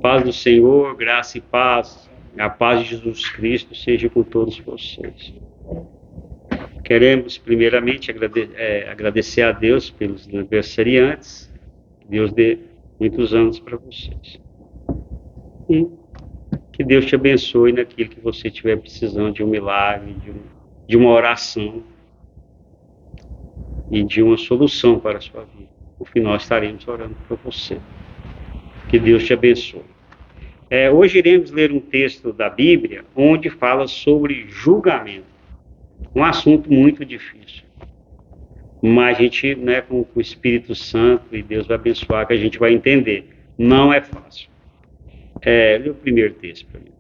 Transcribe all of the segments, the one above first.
Paz do Senhor, graça e paz, a paz de Jesus Cristo seja com todos vocês. Queremos primeiramente agradecer a Deus pelos aniversariantes, que Deus dê muitos anos para vocês. E que Deus te abençoe naquilo que você estiver precisando, de um milagre, de uma oração e de uma solução para a sua vida. No final estaremos orando por você. Que Deus te abençoe. Hoje iremos ler um texto da Bíblia onde fala sobre julgamento. Um assunto muito difícil. Mas a gente, com o Espírito Santo, e Deus vai abençoar, que a gente vai entender. Não é fácil. Lê o primeiro texto para mim.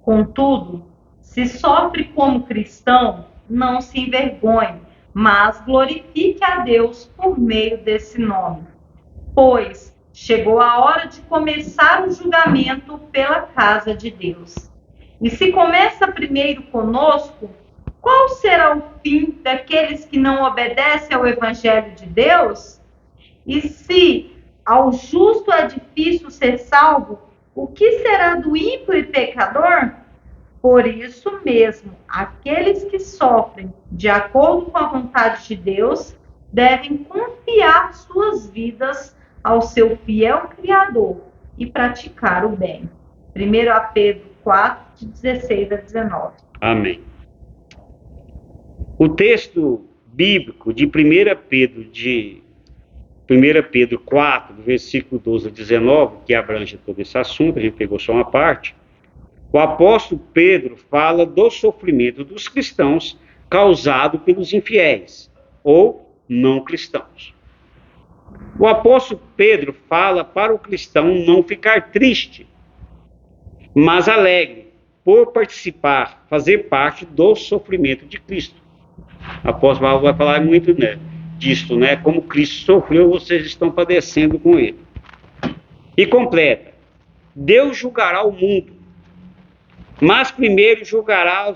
Contudo, se sofre como cristão, não se envergonhe, mas glorifique a Deus por meio desse nome. Pois chegou a hora de começar o julgamento pela casa de Deus. E se começa primeiro conosco, qual será o fim daqueles que não obedecem ao Evangelho de Deus? E se ao justo é difícil ser salvo, o que será do ímpio e pecador? Por isso mesmo, aqueles que sofrem de acordo com a vontade de Deus devem confiar suas vidas ao seu fiel Criador e praticar o bem. 1 Pedro 4, de 16 a 19. Amém. O texto bíblico de 1 Pedro 4, do versículo 12 a 19, que abrange todo esse assunto, a gente pegou só uma parte. O apóstolo Pedro fala do sofrimento dos cristãos causado pelos infiéis ou não cristãos. O apóstolo Pedro fala para o cristão não ficar triste, mas alegre por participar, fazer parte do sofrimento de Cristo. O apóstolo Paulo vai falar muito disso, como Cristo sofreu, vocês estão padecendo com ele. E completa: Deus julgará o mundo, mas primeiro julgará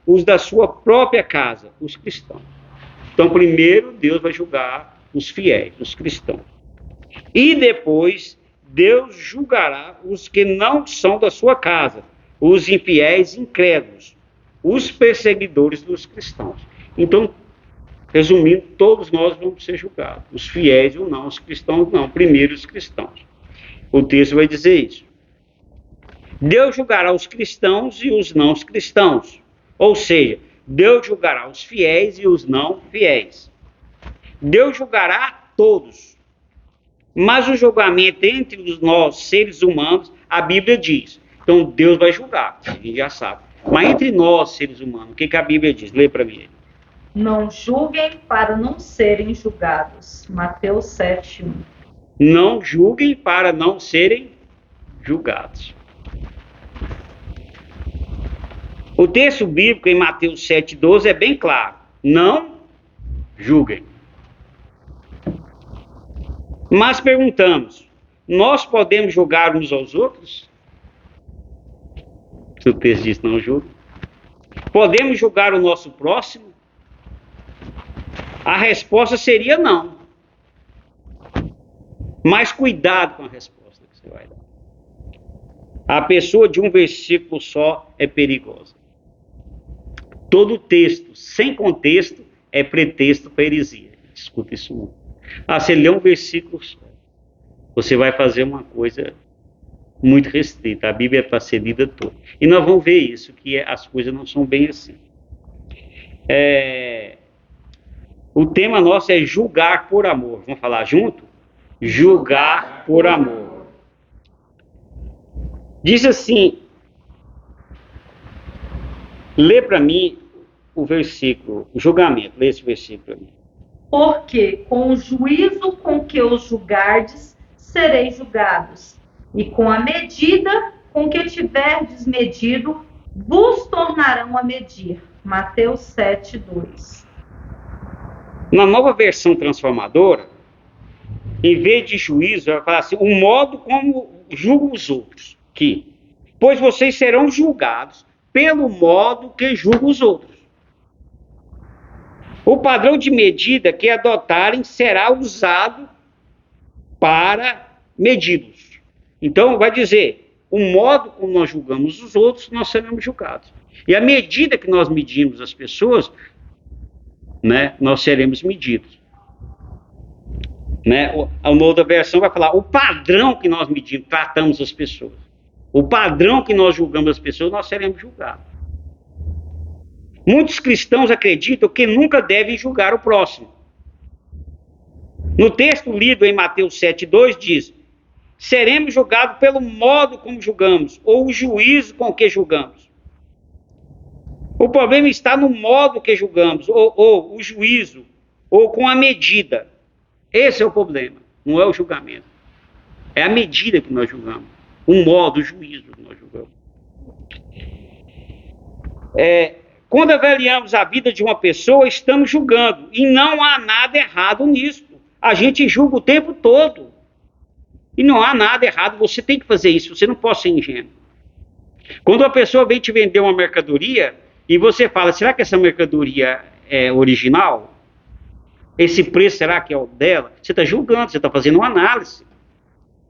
os da sua própria casa, os cristãos. Então, primeiro Deus vai julgar os fiéis, os cristãos. E depois Deus julgará os que não são da sua casa, os infiéis incrédulos, os perseguidores dos cristãos. Então, resumindo, todos nós vamos ser julgados. Os fiéis ou não, os cristãos não. Primeiro os cristãos. O texto vai dizer isso. Deus julgará os cristãos e os não cristãos. Ou seja, Deus julgará os fiéis e os não fiéis. Deus julgará todos. Mas o julgamento entre nós, seres humanos, a Bíblia diz. Então, Deus vai julgar, a gente já sabe. Mas entre nós, seres humanos, o que a Bíblia diz? Lê para mim. Não julguem para não serem julgados. Mateus 7:1. Não julguem para não serem julgados. O texto bíblico em Mateus 7:12 é bem claro. Não julguem. Mas perguntamos, nós podemos julgar uns aos outros? Se o texto diz não julguem. Podemos julgar o nosso próximo? A resposta seria não. Mas cuidado com a resposta que você vai dar. A pessoa de um versículo só é perigosa. Todo texto sem contexto é pretexto para heresia. Escuta isso muito. Você lê um versículo só, você vai fazer uma coisa muito restrita. A Bíblia é para ser lida toda. E nós vamos ver isso, que as coisas não são bem assim. O tema nosso é julgar por amor. Vamos falar junto? Julgar por amor. Diz assim, lê para mim o versículo, o julgamento. Lê esse versículo para mim. Porque com o juízo com que os julgardes, sereis julgados, e com a medida com que tiverdes medido, vos tornarão a medir. Mateus 7:2. Na nova versão transformadora, em vez de juízo, vai falar assim, o modo como julgam os outros. Pois vocês serão julgados pelo modo que julgam os outros. O padrão de medida que adotarem será usado para medi-los. Então, vai dizer, o modo como nós julgamos os outros, nós seremos julgados. E à medida que nós medimos as pessoas, né, nós seremos medidos. Né? A outra versão vai falar o padrão que nós medimos, tratamos as pessoas. O padrão que nós julgamos as pessoas, nós seremos julgados. Muitos cristãos acreditam que nunca devem julgar o próximo. No texto lido em Mateus 7,2 diz: seremos julgados pelo modo como julgamos, ou o juízo com que julgamos. O problema está no modo que julgamos, ou o juízo, ou com a medida. Esse é o problema, não é o julgamento. É a medida que nós julgamos, o modo, o juízo que nós julgamos. Quando avaliamos a vida de uma pessoa, estamos julgando, e não há nada errado nisso. A gente julga o tempo todo. E não há nada errado, você tem que fazer isso, você não pode ser ingênuo. Quando uma pessoa vem te vender uma mercadoria, e você fala, será que essa mercadoria é original? Esse preço, será que é o dela? Você está julgando, você está fazendo uma análise.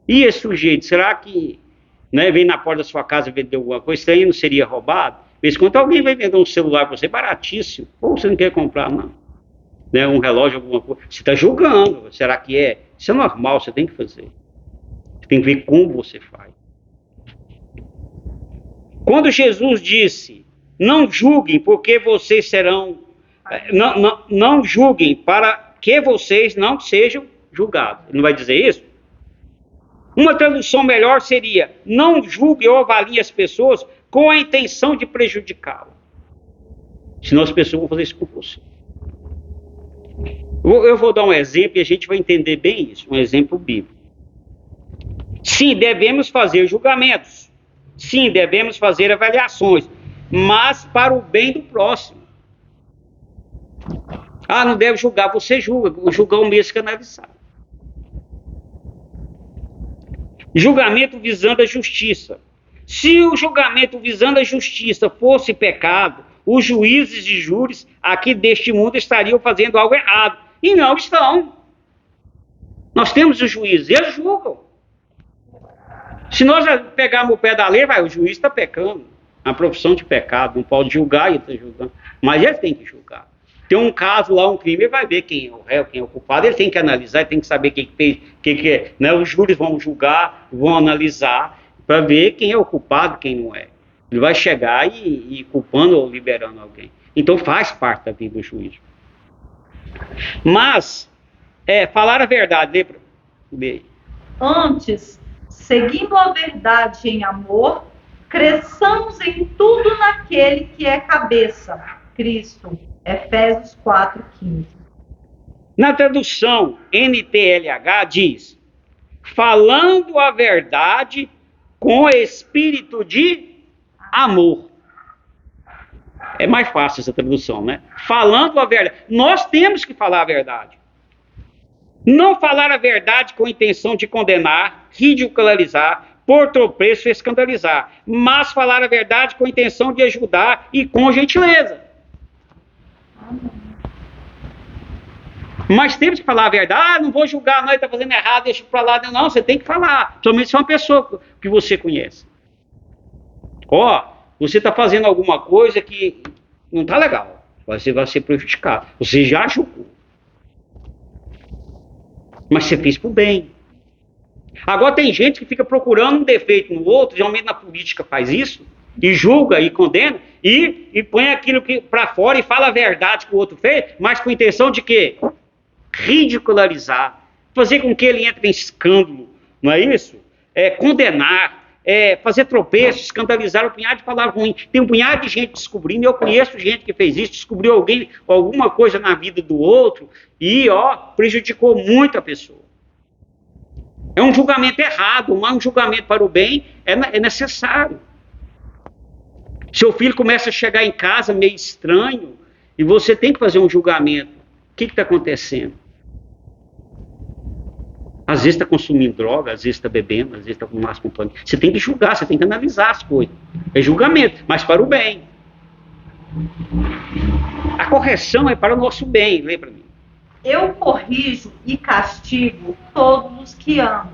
E esse sujeito, será que, né, vem na porta da sua casa vender alguma coisa, isso aí não seria roubado? De vez em quando alguém vai vender um celular para você baratíssimo, ou você não quer comprar, não. Né, um relógio, alguma coisa. Você está julgando, será que é? Isso é normal, você tem que fazer. Você tem que ver como você faz. Quando Jesus disse, não julguem porque vocês serão, não julguem para que vocês não sejam julgados. Ele não vai dizer isso? Uma tradução melhor seria, não julgue ou avalie as pessoas com a intenção de prejudicá-lo. Senão as pessoas vão fazer isso com você. Eu vou dar um exemplo e a gente vai entender bem isso, um exemplo bíblico. Sim, devemos fazer julgamentos. Sim, devemos fazer avaliações, mas para o bem do próximo. Ah, não deve julgar, você julga. Julgar o mesmo que analisar. Julgamento visando a justiça. Se o julgamento visando a justiça fosse pecado, os juízes e júris aqui deste mundo estariam fazendo algo errado. E não estão. Nós temos os juízes, eles julgam. Se nós pegarmos o pé da lei, o juiz está pecando. A profissão de pecado, não pode julgar e está julgando. Mas ele tem que julgar. Tem um caso lá, um crime, ele vai ver quem é o réu, quem é o culpado, ele tem que analisar, ele tem que saber quem fez, que é. Né? Os júris vão julgar, vão analisar, para ver quem é o culpado, quem não é. Ele vai chegar e culpando ou liberando alguém. Então faz parte da vida do juízo. Mas, falar a verdade, lê. Antes, seguindo a verdade em amor, cresçamos em tudo naquele que é cabeça, Cristo. Efésios 4:15. Na tradução NTLH diz, falando a verdade com espírito de amor. É mais fácil essa tradução, né? Falando a verdade. Nós temos que falar a verdade. Não falar a verdade com a intenção de condenar, ridicularizar, por tropeço e escandalizar, mas falar a verdade com a intenção de ajudar e com gentileza. Mas temos que falar a verdade. Não vou julgar, não, ele está fazendo errado, deixa para lá. Não, você tem que falar, somente se é uma pessoa que você conhece. Você está fazendo alguma coisa que não está legal, você vai ser prejudicado. Você já julgou, mas você fez para o bem. Agora tem gente que fica procurando um defeito no outro, geralmente na política faz isso, e julga e condena, e põe aquilo para fora e fala a verdade que o outro fez, mas com a intenção de quê? Ridicularizar, fazer com que ele entre em escândalo, não é isso? Condenar, fazer tropeço, escandalizar, um punhado de palavras ruins. Tem um punhado de gente descobrindo, eu conheço gente que fez isso, descobriu alguma coisa na vida do outro e prejudicou muito a pessoa. É um julgamento errado, mas um julgamento para o bem é necessário. Seu filho começa a chegar em casa meio estranho e você tem que fazer um julgamento. O que está acontecendo? Às vezes está consumindo droga, às vezes está bebendo, às vezes está com más companhia. Você tem que julgar, você tem que analisar as coisas. É julgamento, mas para o bem. A correção é para o nosso bem, lembra-me. Eu corrijo e castigo todos os que amo.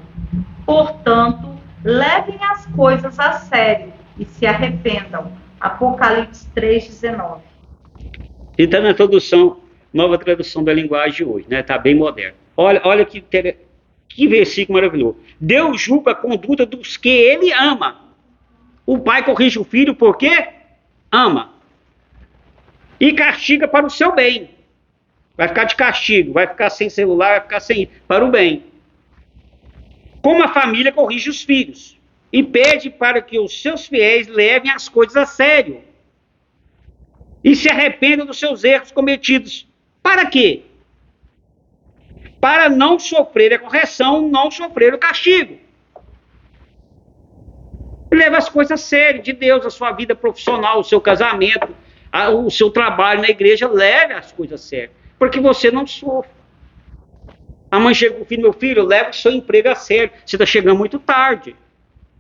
Portanto, levem as coisas a sério e se arrependam. Apocalipse 3:19. E está na tradução, nova tradução da linguagem de hoje, né? Está bem moderno. Olha que versículo maravilhoso. Deus julga a conduta dos que ele ama. O pai corrige o filho porque ama. E castiga para o seu bem. Vai ficar de castigo, vai ficar sem celular, vai ficar sem para o bem. Como a família corrige os filhos e pede para que os seus fiéis levem as coisas a sério e se arrependam dos seus erros cometidos. Para quê? Para não sofrer a correção, não sofrer o castigo. Leva as coisas a sério de Deus, a sua vida profissional, o seu casamento, o seu trabalho na igreja, leve as coisas a sério, porque você não sofre. A mãe chega com o filho, meu filho, leva o seu emprego a sério, você está chegando muito tarde,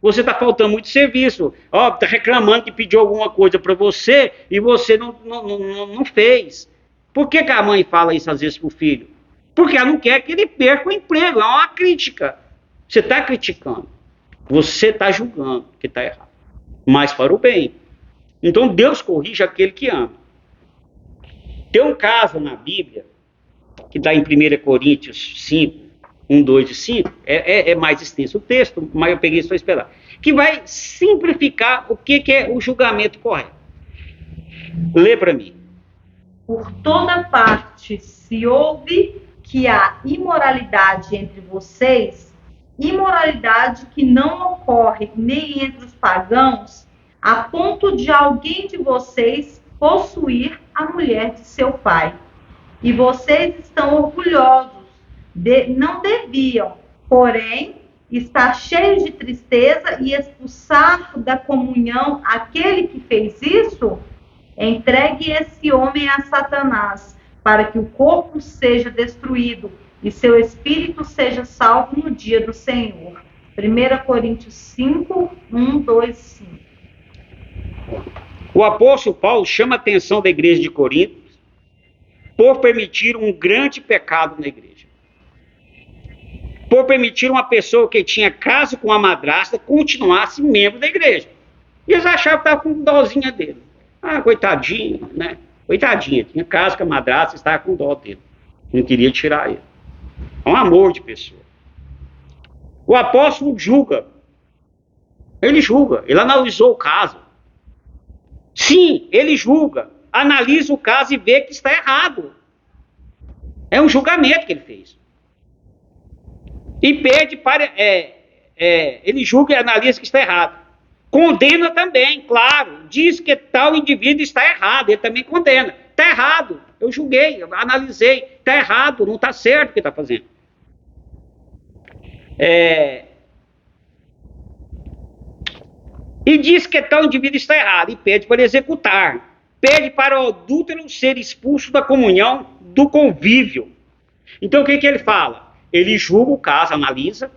você está faltando muito serviço, está reclamando que pediu alguma coisa para você e você não fez. Por que a mãe fala isso às vezes para o filho? Porque ela não quer que ele perca o emprego, é uma crítica. Você está criticando, você está julgando que está errado, mas para o bem. Então Deus corrige aquele que ama. Tem um caso na Bíblia, que está em 1 Coríntios 5, 1, 2 e 5, é mais extenso o texto, mas eu peguei só para esperar, que vai simplificar o que é o julgamento correto. Lê para mim. Por toda parte se ouve que há imoralidade entre vocês, imoralidade que não ocorre nem entre os pagãos, a ponto de alguém de vocês possuir a mulher de seu pai. E vocês estão orgulhosos, não deviam, porém, estar cheios de tristeza e expulsar da comunhão aquele que fez isso? Entregue esse homem a Satanás, para que o corpo seja destruído e seu espírito seja salvo no dia do Senhor. 1 Coríntios 5, 1, 2, 5. O apóstolo Paulo chama a atenção da igreja de Corinto por permitir um grande pecado na igreja. Por permitir uma pessoa que tinha caso com a madrasta continuasse membro da igreja. E eles achavam que estava com dózinha dele. Coitadinho, né? Coitadinha, tinha caso com a madrasta, estava com dó dele. Não queria tirar ele. É um amor de pessoa. O apóstolo julga. Ele julga, ele analisou o caso. Sim, ele julga, analisa o caso e vê que está errado. É um julgamento que ele fez. E pede para... ele julga e analisa que está errado. Condena também, claro. Diz que tal indivíduo está errado. Ele também condena. Está errado. Eu julguei, eu analisei. Está errado, não está certo o que está fazendo. E diz que tal indivíduo está errado. E pede para executar. Pede para o adúltero ser expulso da comunhão, do convívio. Então o que ele fala? Ele julga o caso, analisa.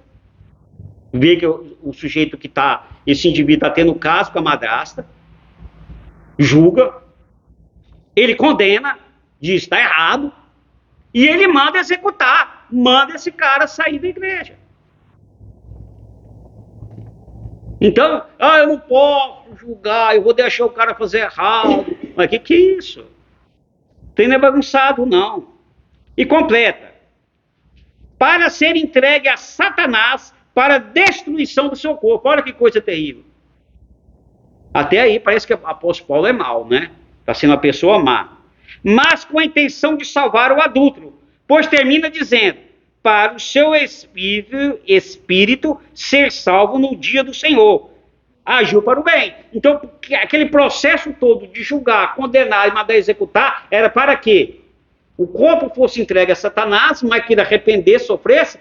Vê que o sujeito que está, esse indivíduo está tendo caso com a madrasta, julga, ele condena, diz está errado, e ele manda executar, manda esse cara sair da igreja. Então, eu não posso julgar, eu vou deixar o cara fazer errado. Mas que é isso? Não é bagunçado, não. E completa. Para ser entregue a Satanás para a destruição do seu corpo. Olha que coisa terrível. Até aí parece que o apóstolo Paulo é mau, né? Está sendo uma pessoa má. Mas com a intenção de salvar o adúltero. Pois termina dizendo, para o seu espírito ser salvo no dia do Senhor. Agiu para o bem. Então, aquele processo todo de julgar, condenar e mandar executar, era para quê? O corpo fosse entregue a Satanás, mas que ele arrependesse, sofresse,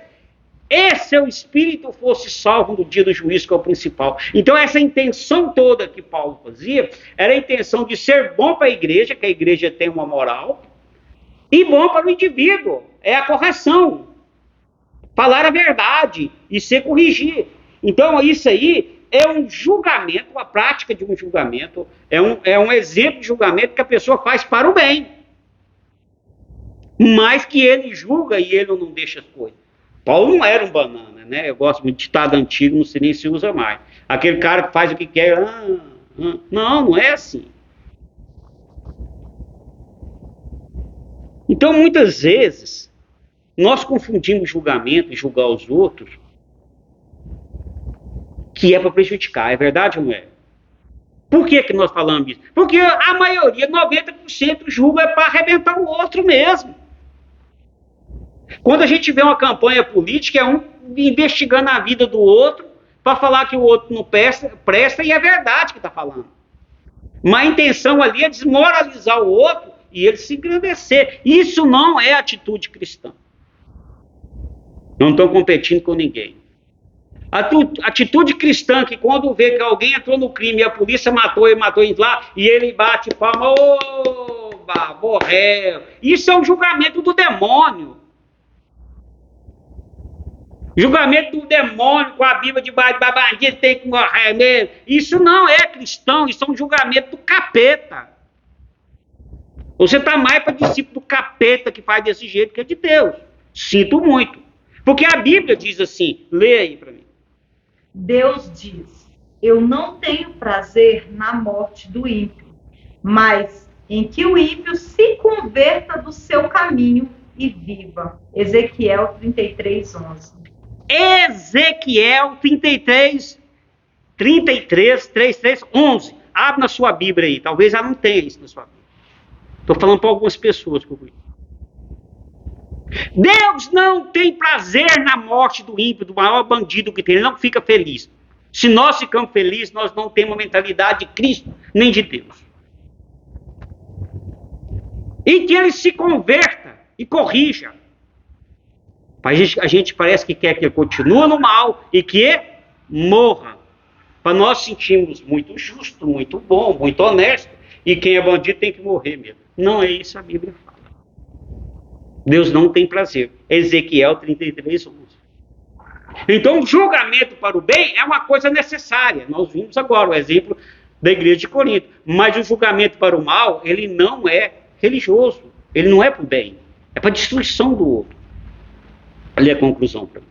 e seu espírito fosse salvo no dia do juízo, que é o principal. Então, essa intenção toda que Paulo fazia, era a intenção de ser bom para a igreja, que a igreja tem uma moral, e bom para o indivíduo, é a correção. Falar a verdade e ser corrigir. Então, isso aí é um julgamento, a prática de um julgamento, é um exemplo de julgamento que a pessoa faz para o bem. Mas que ele julga e ele não deixa as coisas. Paulo não era um banana, né? Eu gosto muito de ditado antigo, não sei nem se usa mais. Aquele cara que faz o que quer. Não é assim. Então, muitas vezes, nós confundimos julgamento e julgar os outros, que é para prejudicar. É verdade ou não é? Por que nós falamos isso? Porque a maioria, 90%, julga é para arrebentar o outro mesmo. Quando a gente vê uma campanha política, é um investigando a vida do outro para falar que o outro não presta e é verdade que está falando. Mas a intenção ali é desmoralizar o outro e ele se engrandecer. Isso não é atitude cristã. Não estão competindo com ninguém. Atitude cristã que quando vê que alguém entrou no crime e a polícia matou ele lá e ele bate palma, oba, morreu. Isso é um julgamento do demônio. Julgamento do demônio com a Bíblia de bandido tem que morrer mesmo. Isso não é cristão, isso é um julgamento do capeta. Você está mais para discípulo do capeta que faz desse jeito que é de Deus. Sinto muito. Porque a Bíblia diz assim, lê aí para mim. Deus diz: eu não tenho prazer na morte do ímpio, mas em que o ímpio se converta do seu caminho e viva. Ezequiel 33:11. Ezequiel 33, 11. Abre na sua Bíblia aí. Talvez ela não tenha isso na sua Bíblia. Estou falando para algumas pessoas. Deus não tem prazer na morte do ímpio, do maior bandido que tem. Ele não fica feliz. Se nós ficamos felizes, nós não temos a mentalidade de Cristo, nem de Deus. E que ele se converta e corrija. A gente parece que quer que ele continue no mal e que morra. Para nós sentirmos muito justo, muito bom, muito honesto. E quem é bandido tem que morrer mesmo. Não é isso a Bíblia fala. Deus não tem prazer. Ezequiel 33:11. Então, o julgamento para o bem é uma coisa necessária. Nós vimos agora o exemplo da igreja de Corinto. Mas o julgamento para o mal, ele não é religioso. Ele não é para o bem. É para a destruição do outro. Olha a conclusão para mim.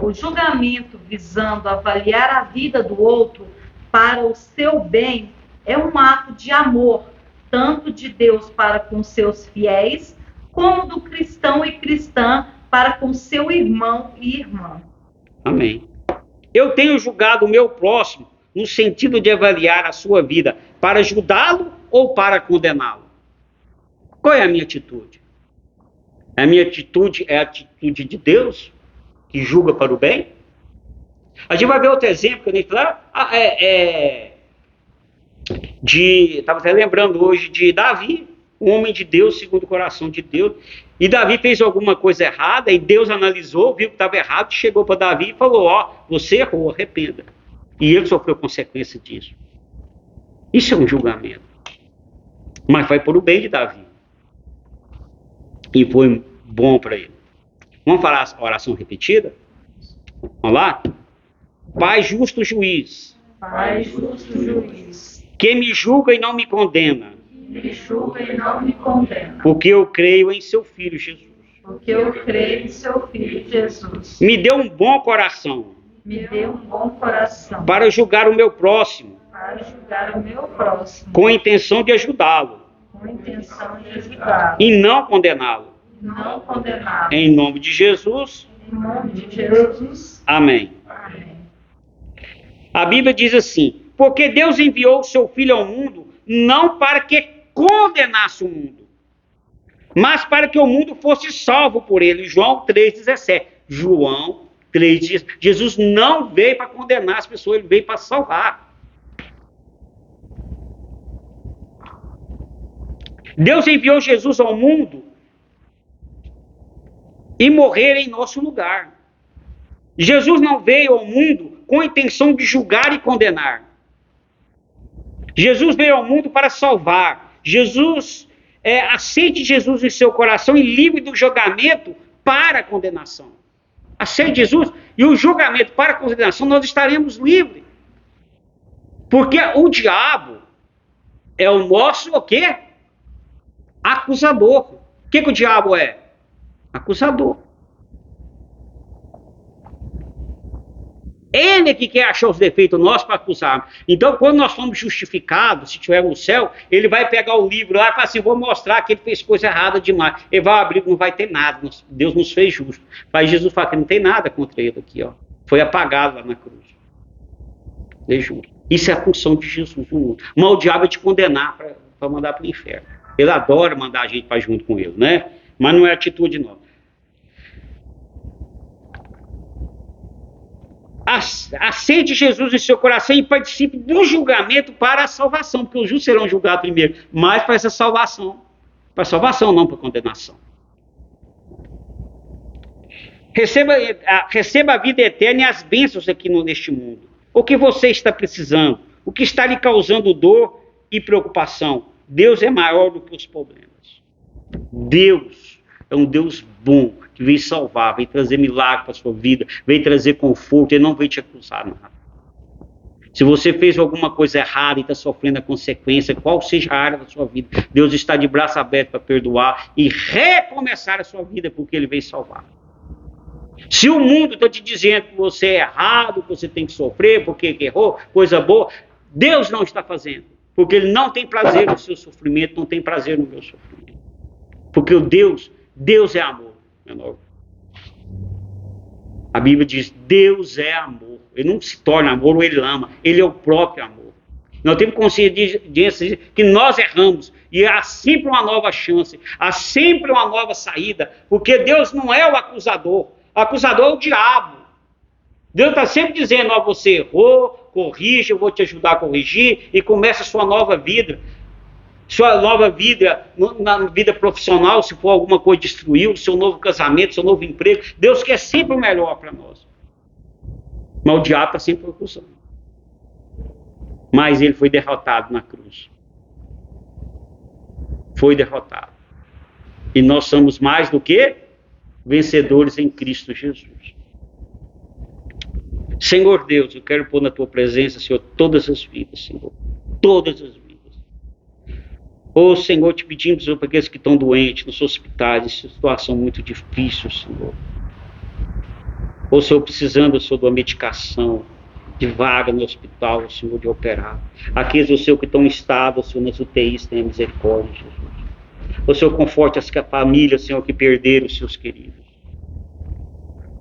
O julgamento visando avaliar a vida do outro para o seu bem é um ato de amor, tanto de Deus para com seus fiéis, como do cristão e cristã para com seu irmão e irmã. Amém. Eu tenho julgado o meu próximo no sentido de avaliar a sua vida para ajudá-lo ou para condená-lo. Qual é a minha atitude? A minha atitude é a atitude de Deus, que julga para o bem? A gente vai ver outro exemplo que eu nem falei. Estava até lembrando hoje de Davi, um homem de Deus, segundo o coração de Deus. E Davi fez alguma coisa errada, e Deus analisou, viu que estava errado, chegou para Davi e falou: você errou, arrependa. E ele sofreu consequência disso. Isso é um julgamento. Mas foi por o bem de Davi. E foi bom para ele. Vamos falar a oração repetida? Vamos lá? Pai justo juiz. Pai justo juiz. Que me julga e não me condena. Me julga e não me condena. Porque eu creio em seu Filho Jesus. Porque eu creio em seu Filho Jesus. Me dê um bom coração. Me dê um bom coração. Para julgar o meu próximo. Para julgar o meu próximo. Com a intenção de ajudá-lo. Com a intenção de ajudá-lo. E não condená-lo. Não condená-lo. Em nome de Jesus. Em nome de Jesus. Amém. Amém. A Bíblia diz assim: porque Deus enviou o seu Filho ao mundo, não para que condenasse o mundo, mas para que o mundo fosse salvo por ele. João 3,17. João 3,17. Jesus não veio para condenar as pessoas, ele veio para salvar. Deus enviou Jesus ao mundo e morrer em nosso lugar. Jesus não veio ao mundo com a intenção de julgar e condenar. Jesus veio ao mundo para salvar. Aceite Jesus em seu coração e livre do julgamento para a condenação. Aceite Jesus e o julgamento para a condenação, nós estaremos livres. Porque o diabo é o nosso o quê? Acusador. O que o diabo é? Acusador. Ele é que quer achar os defeitos nossos para acusar. Então, quando nós somos justificados, se estivermos no céu, ele vai pegar o livro lá e falar assim, vou mostrar que ele fez coisa errada demais. Ele vai abrir, não vai ter nada. Deus nos fez justo. Mas Jesus fala que não tem nada contra ele aqui, ó. Foi apagado lá na cruz. É justo. Isso é a função de Jesus no mundo. Mas o diabo é te condenar para mandar para o inferno. Ele adora mandar a gente para junto com ele, né? Mas não é atitude nossa. Aceite Jesus em seu coração e participe do julgamento para a salvação, porque os justos serão julgados primeiro, mas para essa salvação. Para salvação, não para condenação. Receba a vida eterna e as bênçãos aqui neste mundo. O que você está precisando? O que está lhe causando dor e preocupação? Deus é maior do que os problemas. Deus é um Deus bom, que vem salvar, vem trazer milagre para a sua vida, vem trazer conforto, Ele não vem te acusar nada. Se você fez alguma coisa errada e está sofrendo a consequência, qual seja a área da sua vida, Deus está de braço aberto para perdoar e recomeçar a sua vida, porque Ele vem salvar. Se o mundo está te dizendo que você é errado, que você tem que sofrer, porque errou, coisa boa, Deus não está fazendo, porque Ele não tem prazer no seu sofrimento, não tem prazer no meu sofrimento. Porque o Deus é amor. Menor. A Bíblia diz, Deus é amor. Ele não se torna amor ou Ele ama. Ele é o próprio amor. Nós temos consciência que nós erramos. E há sempre uma nova chance. Há sempre uma nova saída. Porque Deus não é o acusador. O acusador é o diabo. Deus está sempre dizendo, ó, você errou, corrija, eu vou te ajudar a corrigir. E começa a sua nova vida. Sua nova vida, na vida profissional, se for alguma coisa destruiu, seu novo casamento, seu novo emprego, Deus quer sempre o melhor para nós. Mas o diabo está sempre acusando. Mas ele foi derrotado na cruz. Foi derrotado. E nós somos mais do que vencedores em Cristo Jesus. Senhor Deus, eu quero pôr na tua presença, Senhor, todas as vidas, Senhor. Todas as vidas. Ô Senhor, te pedimos para aqueles que estão doentes nos hospitais, em situação muito difícil, Senhor. Ô Senhor, precisando, Senhor, de uma medicação, de vaga no hospital, Senhor, de operar. Aqueles, ô Senhor, que estão em estado, Senhor, nas UTIs, tenha misericórdia, Jesus. Ô Senhor, conforte as famílias, Senhor, que perderam os seus queridos.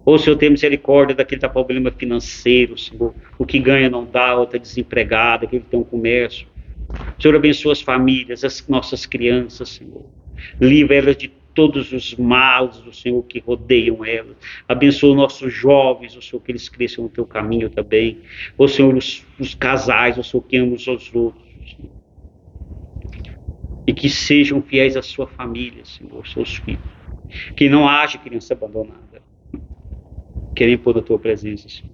Ô Senhor, tenha misericórdia daquele que está com problema financeiro, Senhor. O que ganha não dá, ou está desempregado, aquele que tem um comércio. Senhor, abençoa as famílias, as nossas crianças, Senhor. Livra elas de todos os males do Senhor que rodeiam elas. Abençoa os nossos jovens, o Senhor, que eles cresçam no teu caminho também. Ó Senhor, os casais, o Senhor, que amam uns aos outros, Senhor. E que sejam fiéis à sua família, Senhor, seus filhos. Que não haja criança abandonada. Querem pôr na tua presença, Senhor.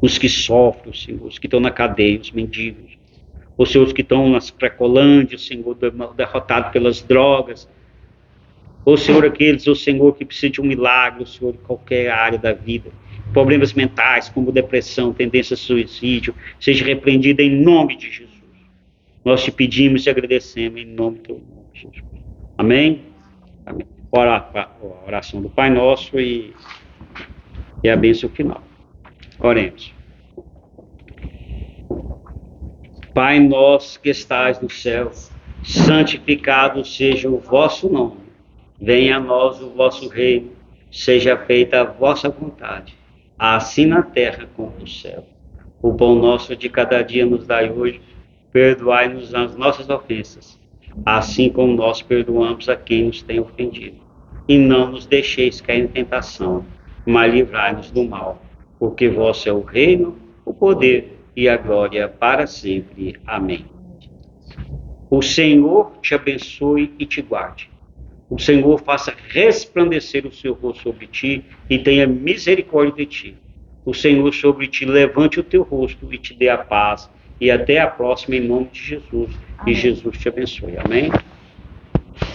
Os que sofrem, Senhor, os que estão na cadeia, os mendigos. Os Senhor, que estão nas Cracolândias, Senhor, derrotados pelas drogas. Ô Senhor, aqueles, ô Senhor, que precisam de um milagre, ô Senhor, em qualquer área da vida. Problemas mentais, como depressão, tendência a suicídio, seja repreendido em nome de Jesus. Nós te pedimos e agradecemos em nome do teu nome, Jesus. Amém? Amém. Ora a oração do Pai Nosso e a bênção final. Oremos. Pai nosso que estais no céu, santificado seja o vosso nome. Venha a nós o vosso reino, seja feita a vossa vontade, assim na terra como no céu. O pão nosso de cada dia nos dai hoje, perdoai-nos as nossas ofensas, assim como nós perdoamos a quem nos tem ofendido. E não nos deixeis cair em tentação, mas livrai-nos do mal, porque vosso é o reino, o poder e a glória para sempre. Amém. O Senhor te abençoe e te guarde. O Senhor faça resplandecer o seu rosto sobre ti e tenha misericórdia de ti. O Senhor sobre ti levante o teu rosto e te dê a paz. E até a próxima em nome de Jesus. Amém. E Jesus te abençoe. Amém.